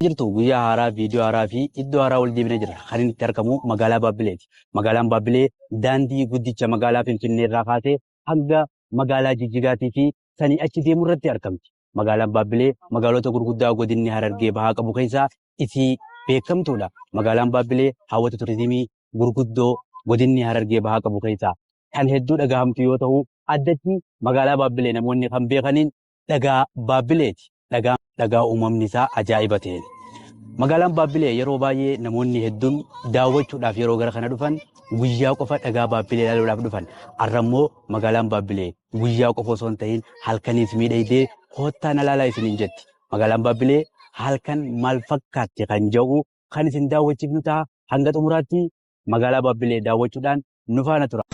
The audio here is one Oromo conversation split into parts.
jirtu guyyaa haaraa viidiyoo haaraa fi iddoo haaraa wal deebinee jira. Kan inni itti argamu magaalaa Baabbileeti. Magaalaan Baabbilee daandii guddicha magaalaa Finfinnee irraa kaasee hanga magaalaa Jijjigaatii fi sanii achi deemu irratti argamti. Magaalaan Baabbilee magaalota gurguddaa godinni Harargee bahaa qabu keessaa isii beekamtuudha. Magaalaan Baabbilee hawwata turizimii gurguddoo godinni Harargee bahaa qabu keessaa kan hedduu dhagahamtu yoo ta'u, addatti magaalaa Baabbilee namoonni kan beekaniin dhagaa Baabbileeti. Dhagaa uumamni isaa ajaa'iba ta'e. Magaalaan Baabbilee yeroo baay'ee namoonni hedduun daawwachuudhaaf yeroo gara kana dhufan guyyaa qofa dhagaa Baabbilee ilaaluudhaaf dhufan. Har'a immoo magaalaan Baabbilee guyyaa qofa osoo hin ta'in halkaniis miidhagdee koottaan ilaalaa isiniin jetti. Magaalaan Baabbilee halkan maal fakkaatti kan jedhu kan isin daawwachiifnu ta'a. Hanga xumuraatti magaalaa Baabbilee daawwachuudhaan nu faana tura.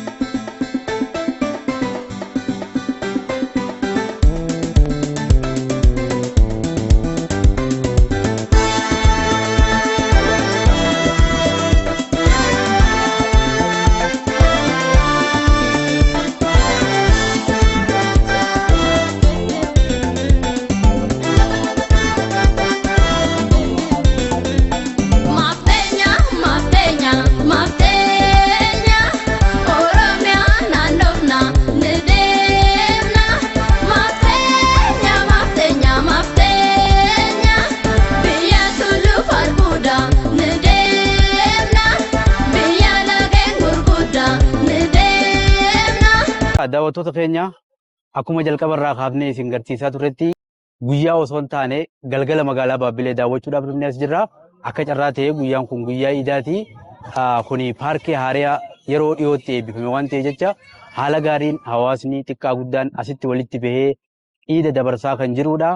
Daawwattoota keenya akkuma jalqaba irraa kaafnee isin garsiisaa turretti guyyaa osoo hin taane galgala magaalaa Baabbilee daawwachuudhaaf dhufnee as jirra. Akka carraa ta'e guyyaan kun guyyaa iidaati. Kuni paarkii Haariyaa yeroo dhiyootti eebbifame waan ta'eef jecha haala gaariin hawaasni xiqqaa guddaan asitti walitti bahee iida dabarsaa kan jirudha.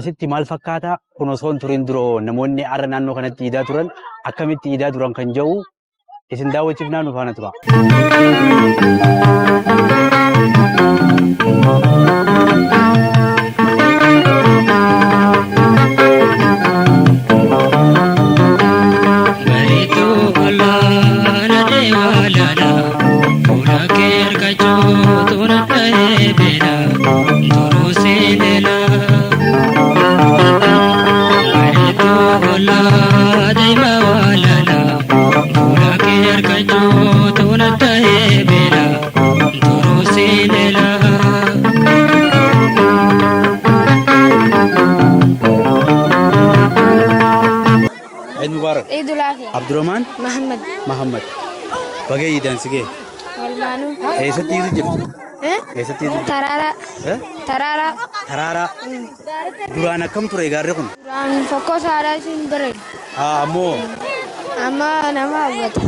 Asitti maal fakkaata? Kun osoo hin turin duroo namoonni har'a naannoo kanatti iidaa turan akkamitti iidaa turan kan jedhu isin daawwachiifnaa nu faana tura. Abdurrahman Muhammad bagai idan sige walmanu eessatti jiru eessatti jiru tarara duraan akkam ture gaarri kun duraan fokkoo saaraa isin bareedu amma nama hawwata.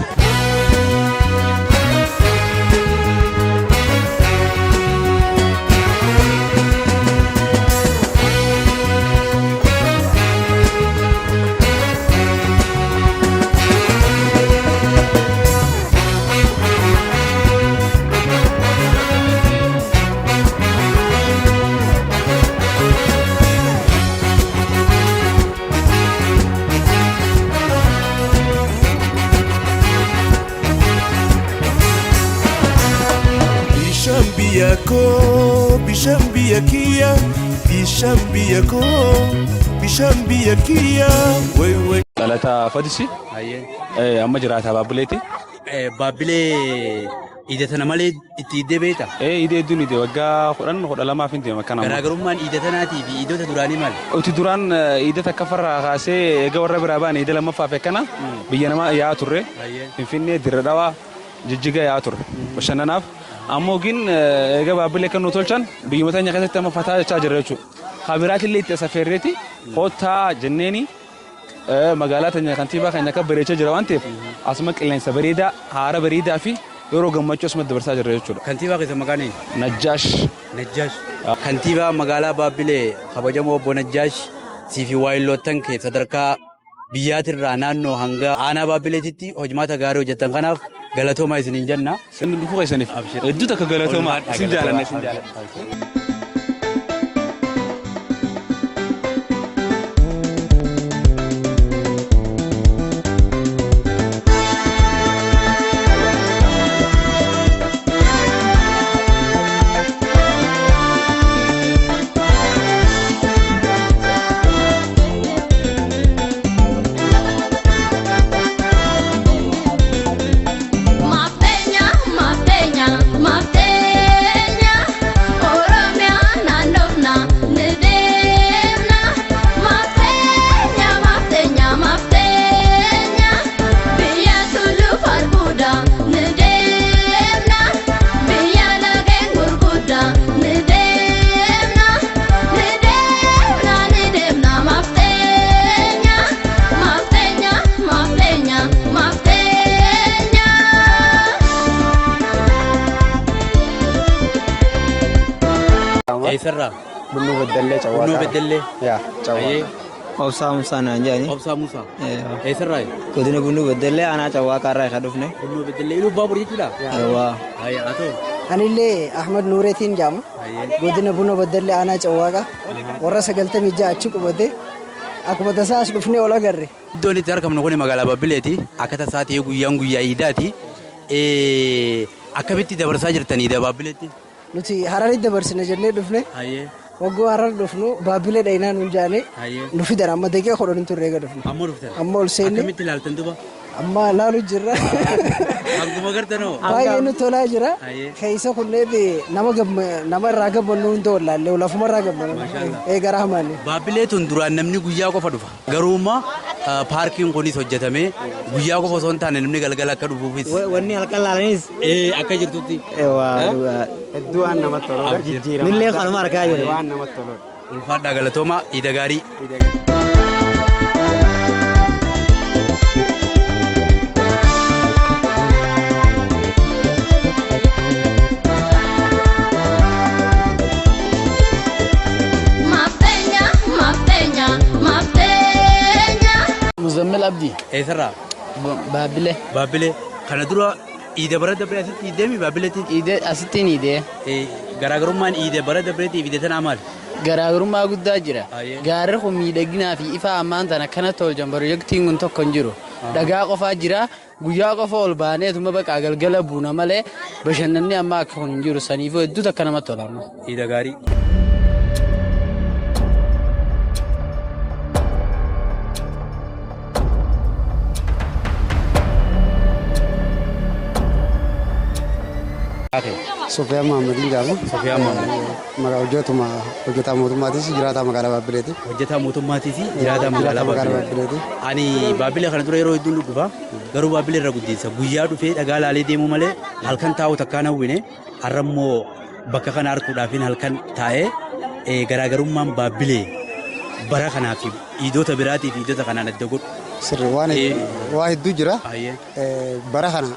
Bishambiya kiya way dhalata fadisi amma jiraata Baabbileeti. Baabbilee iidatana malee itti iddee beekta? Iidee hedduun iidee waggaa 12 finti makana. Garaagarummaan iidatanaatii fi iidota duraanii maali? Uti duraan iidata akka farraa kaasee eega warra biraa ba'an iida lammaffaa fi akkana biyya namaa yaa turre Finfinnee Dirre Dhawaa Jijjiga yaa turre bashannanaaf. Ammoo gin eega Baabbilee kan nu tolchan biyyoota keenya keessatti amma fataa jechaa jirra jechuudha. Kaabiraatillee itti safarreeti hotaa jenneeni magaalaa teenya kantiibaa keenya akka bareechaa jira waan ta'eef asuma qilleensa bareedaa haara bareedaa fi yeroo gammachuu asuma dabarsaa jirra jechuudha. Kantiibaa keessa maqaan eenyu? Najjaash. Kantiibaa magaalaa Baabbilee kabajamoo obbo Najjaash siifi waayilootan kee sadarkaa biyyaatirraa naannoo hanga aanaa Baabbileetitti hojimaata gaarii hojjetan kanaaf galatoomaa isiniin jenna. Isin dhufuu keessaniif hedduu takka galatoomaa isin jaalanna. Eessarraa? Bunnoo Beddellee Cawwaqaa. Bunnoo Beddellee. Yaa Cawwaqaa. Obsaa Musaa naan jedhani. Obsaa Musaa. Eessarraa? Godina Bunnoo Beddellee aanaa Cawwaqaa irraa kan dhufne. Bunnoo Beddellee iluu baabur jechuudha. Waa. Haa ta'u. Anillee Ahmad Nuureetiin jedhama. Godina Bunnoo Beddellee aanaa Cawwaqaa. Warra 96 achi qubate. Akkuma tasaa as dhufnee ol agarre. Iddoon itti argamnu kun magaalaa Baabbileeti. Akka tasaa ta'ee guyyaan guyyaa iidaati. Akkamitti dabarsaa jirtanii Iida Baabbileetti? Nuti Hararii dabarsine jennee dhufne. Waggoo Harar dhufnu Baabbilee dhaynaa nuun jaane. Nu fidan amma deegee hodhan turre eega dhufne. Amma dhuftan? Amma ol seenne. Akkamitti ilaaltan duba? Amma laalu jirra. Akkuma gartanoo? Baay'ee nu tolaa jira. Keessa kunneen nama irraa gammannu hundi wallaallee lafuma irraa gammannu. Gara hamaani. Baabbilee tun duraan namni guyyaa qofa dhufa. Garuummaa paarkiin kunis hojjetamee guyyaa qofa osoo hin taane namni galgala akka dhufuufis. Wanni halkan laalanis. Akka jirtutti. Hedduu waan namatti tolu. Jijjiirama. Nillee kanuma argaa jiru. Waan namatti tolu. Ulfaadhaa galatoomaa Iida gaarii. Muzammil Abdi. Eessarraa? Baabbilee. Baabbilee. Kana dura Iida bara dabree asitti iideemi Baabbileetti? Iidee asittiin iidee. Garaagarummaan Iida bara dabreetii fi Iida tanaa maali? Garaagarummaa guddaa jira. Gaarri kun miidhaginaa fi ifa ammaan tana kana tolchan pirojektiin kun tokko hin jiru. Dhagaa qofaa jira. Guyyaa qofa ol baaneetuma bakka galgala buuna malee bashannanni amma akka kun hin jiru saniifuu hedduutu akka namatti tolamu. Iida gaarii. Sofiyaan Mahammadiin jedhama. Sofiyaan Mahammad. Hojjetaa mootummaatis jiraataa magaalaa Baabbileeti. Hojjetaa mootummaatis jiraataa magaalaa Baabbileeti. Ani Baabbilee kana dura yeroo hedduun dhufa garuu Baabbilee irra guddinsa guyyaa dhufee dhagaa laalee deemuu malee halkan taa'u takkaan hawwine har'a immoo bakka kana arguudhaafin halkan taa'ee garaagarummaan Baabbilee bara kanaa fi iidota biraatii fi iidota kanaan adda godhu. Sirri waa hedduu jira. Bara kana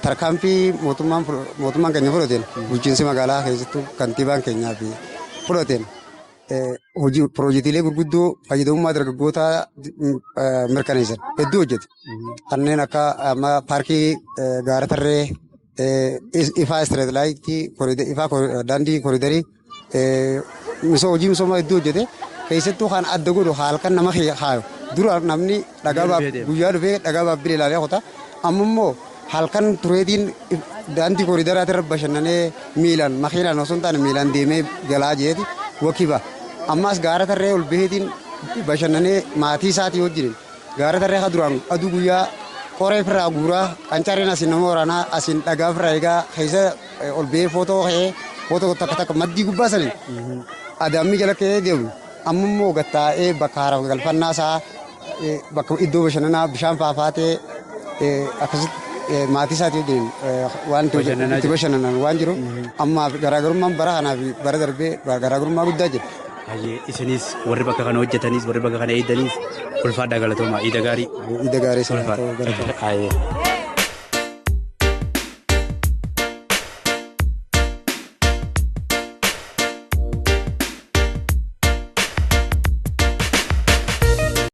tarkaanfii mootummaan keenya fudhateen bulchiinsi magaalaa keessattuu kantiibaan keenyaa fi fudhateen hojii piroojeektiilee gurguddoo fayyadamummaa dargaggootaa mirkaneessan hedduu hojjete. Kanneen akka paarkii gaara tarree ifaa istireet laayitii ifaa daandii kooridarii hojii misoomaa hedduu hojjete. Keessattuu kan adda godhu halkan nama haayu dura namni guyyaa dhufee dhagaa Baabbilee ilaalee hota amma immoo halkan tureetiin daandii kooridaraa irra bashannanee miilaan makiinaan osoo hin taane miilaan deemee galaa jeeti wakiba ammas gaara tarree ol baheetiin bashannanee maatii isaatii wajjin gaara tarree ka duraan aduu guyyaa qoree firraa guuraa qancaareen asiin nama waraanaa asiin dhagaa firraa eegaa keessa ol bahee footoo takka maddii gubbaa saniin adaamii jala ka'ee deemu amma immoo gattaa'ee bakka haaraaf galfannaa isaa bakka iddoo bashannanaa bishaan faafaatee akkasitti maatii isaatii wajjin waan itti bashannanan waan jiru amma garaagarummaan bara kanaa fi bara darbee garaagarummaa guddaa jira. Isinis warri bakka kana hojjetanis warri bakka kana eedanis ulfaadhaa galatoomaa Iida gaarii. Iida gaarii sana ta'uu galatoomaa.